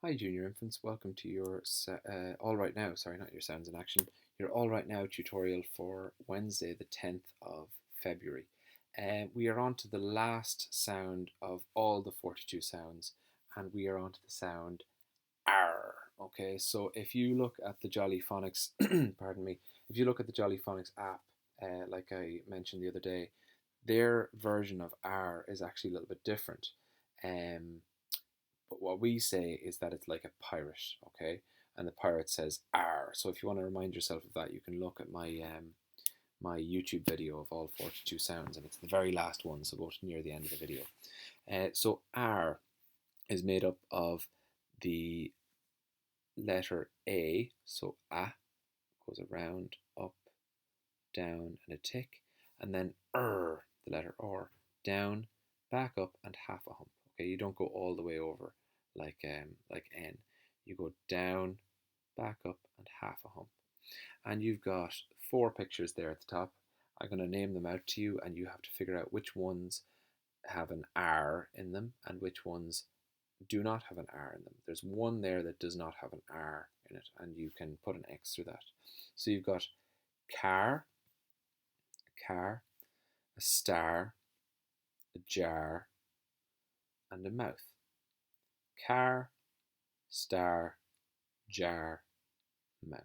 Hi, junior infants. Welcome to your All Right Now. Sorry, not your Sounds in Action. Your All Right Now tutorial for Wednesday, the 10th of February. We are on to the last sound of all the 42 sounds, and we are on to the sound R. Okay, so if you look at the Jolly Phonics, pardon me, if you look at the Jolly Phonics app, like I mentioned the other day, their version of R is actually a little bit different. But what we say is that it's like a pirate, okay? And the pirate says "R." So if you want to remind yourself of that, you can look at my YouTube video of all 42 sounds, and it's the very last one, so about near the end of the video. So R is made up of the letter A, so A goes around, up, down, and a tick, and then the letter R, down, back up, and half a hump. Okay, you don't go all the way over like N. You go down, back up, and half a hump. And you've got 4 pictures there at the top. I'm going to name them out to you, and you have to figure out which ones have an R in them and which ones do not have an R in them. There's one there that does not have an R in it, and you can put an X through that. So you've got car, a star, a jar, and a mouth. Car, star, jar, mouth.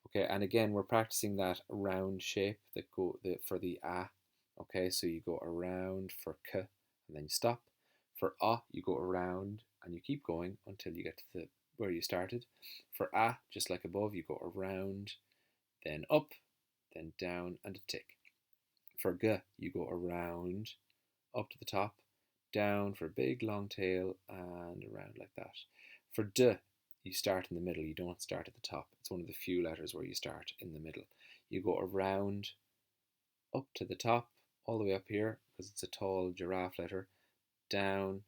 Okay, and again, we're practicing that round shape that for the A. Okay, so you go around for K, and then you stop. For A, you go around and you keep going until you get to where you started. For A, just like above, you go around, then up, then down, and a tick. For G, you go around, up to the top, down for a big long tail, and around like that. For D, you start in the middle, you don't start at the top. It's one of the few letters where you start in the middle. You go around, up to the top, all the way up here, because it's a tall giraffe letter, down,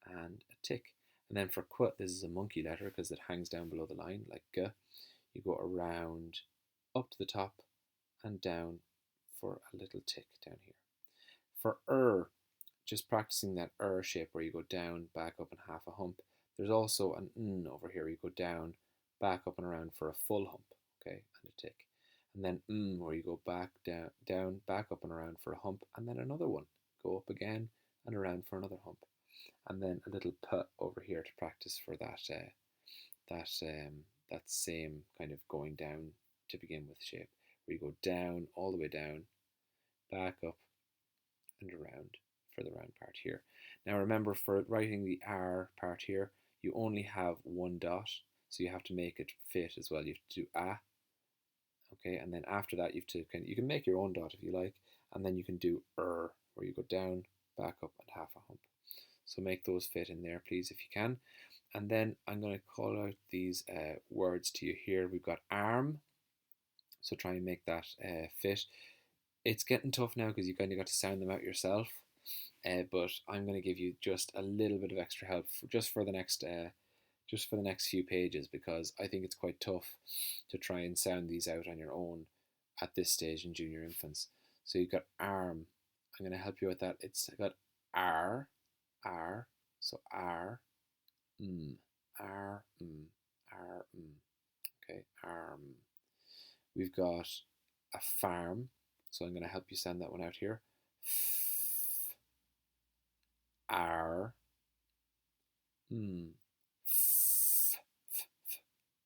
and a tick. And then for Qu, this is a monkey letter because it hangs down below the line, like G. You go around, up to the top, and down for a little tick down here. For just practicing that shape where you go down, back up, and half a hump. There's also an N over here. You go down, back up, and around for a full hump, okay, and a tick. And then where you go back, down, back up, and around for a hump, and then another one. Go up again and around for another hump. And then a little P over here to practice for that same kind of going down to begin with shape, where you go down, all the way down, back up, and around for the round part here. Now remember, for writing the R part here, you only have one dot, so you have to make it fit as well. You have to do A, okay, and then after that you can make your own dot if you like, and then you can do where you go down, back up, and half a hump. So make those fit in there, please, if you can. And then I'm going to call out these words to you here. We've got arm, so try and make that fit. It's getting tough now because you kind of got to sound them out yourself. But I'm going to give you just a little bit of extra help just for the next few pages, because I think it's quite tough to try and sound these out on your own at this stage in junior infants. So you've got arm. I'm going to help you with that. It's got R, so R, R, R, okay, arm. We've got a farm, so I'm going to help you sound that one out here. R,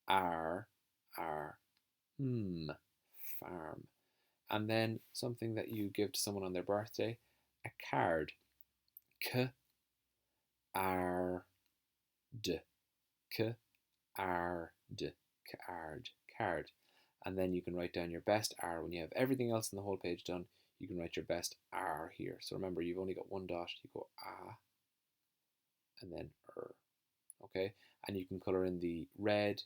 R, farm. And then something that you give to someone on their birthday, a card. K, R, D. K, R, D. Card. And then you can write down your best R. When you have everything else in the whole page done, you can write your best R here. So remember, you've only got one dot. You go A, and then okay? And you can colour in the red,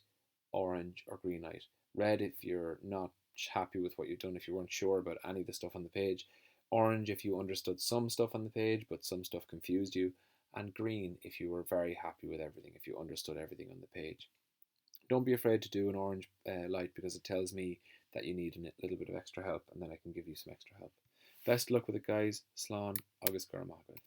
orange, or green light. Red if you're not happy with what you've done, if you weren't sure about any of the stuff on the page. Orange if you understood some stuff on the page, but some stuff confused you. And green if you were very happy with everything, if you understood everything on the page. Don't be afraid to do an orange light, because it tells me that you need a little bit of extra help, and then I can give you some extra help. Best luck with it, guys. Slán agus Guramagadh.